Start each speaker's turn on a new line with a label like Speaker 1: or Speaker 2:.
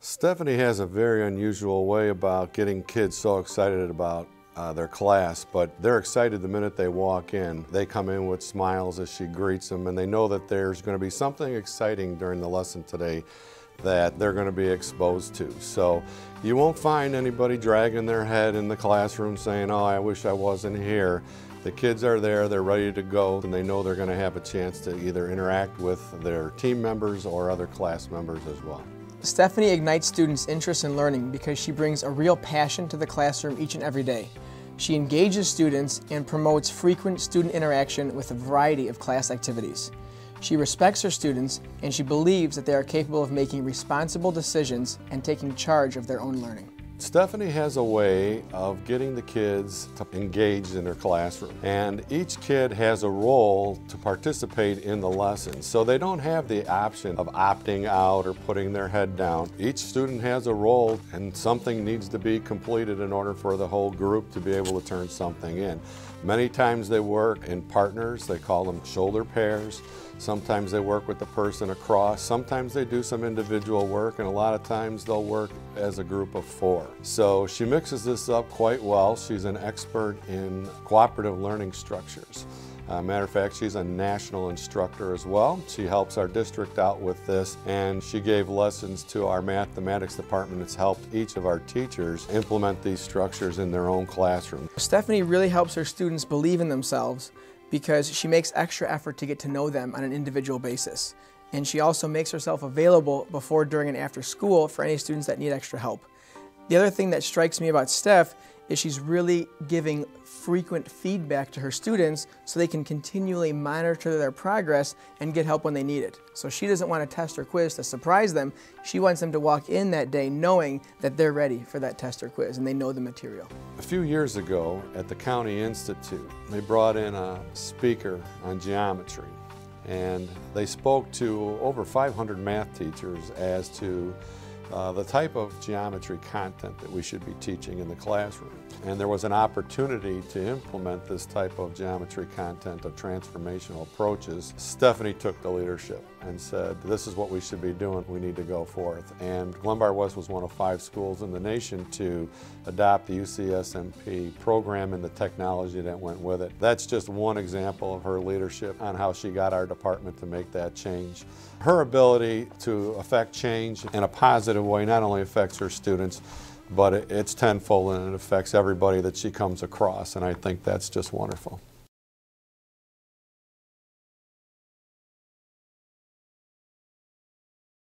Speaker 1: Stefanie has a very unusual way about getting kids so excited about their class, but they're excited the minute they walk in. They come in with smiles as she greets them, and they know that there's going to be something exciting during the lesson today that they're going to be exposed to. So you won't find anybody dragging their head in the classroom saying, "Oh, I wish I wasn't here." The kids are there, they're ready to go, and they know they're going to have a chance to either interact with their team members or other class members as well.
Speaker 2: Stefanie ignites students' interest in learning because she brings a real passion to the classroom each and every day. She engages students and promotes frequent student interaction with a variety of class activities. She respects her students, and she believes that they are capable of making responsible decisions and taking charge of their own learning.
Speaker 1: Stefanie has a way of getting the kids to engage in her classroom, and each kid has a role to participate in the lesson, so they don't have the option of opting out or putting their head down. Each student has a role, and something needs to be completed in order for the whole group to be able to turn something in. Many times they work in partners, they call them shoulder pairs. Sometimes they work with the person across, sometimes they do some individual work, and a lot of times they'll work as a group of 4. So she mixes this up quite well. She's an expert in cooperative learning structures. Matter of fact, she's a national instructor as well. She helps our district out with this, and she gave lessons to our mathematics department. It's helped each of our teachers implement these structures in their own classroom.
Speaker 2: Stefanie really helps her students believe in themselves because she makes extra effort to get to know them on an individual basis. And she also makes herself available before, during, and after school for any students that need extra help. The other thing that strikes me about Steph is she's really giving frequent feedback to her students so they can continually monitor their progress and get help when they need it. So she doesn't want to test or quiz to surprise them. She wants them to walk in that day knowing that they're ready for that test or quiz and they know the material.
Speaker 1: A few years ago at the County Institute, they brought in a speaker on geometry, and they spoke to over 500 math teachers as to the type of geometry content that we should be teaching in the classroom. And there was an opportunity to implement this type of geometry content of transformational approaches. Stefanie took the leadership and said, "This is what we should be doing. We need to go forth." And Glenbard West was one of 5 schools in the nation to adopt the UCSMP program and the technology that went with it. That's just one example of her leadership on how she got our department to make that change. Her ability to affect change in a positive way not only affects her students, but it's tenfold, and it affects everybody that she comes across, and I think that's just wonderful.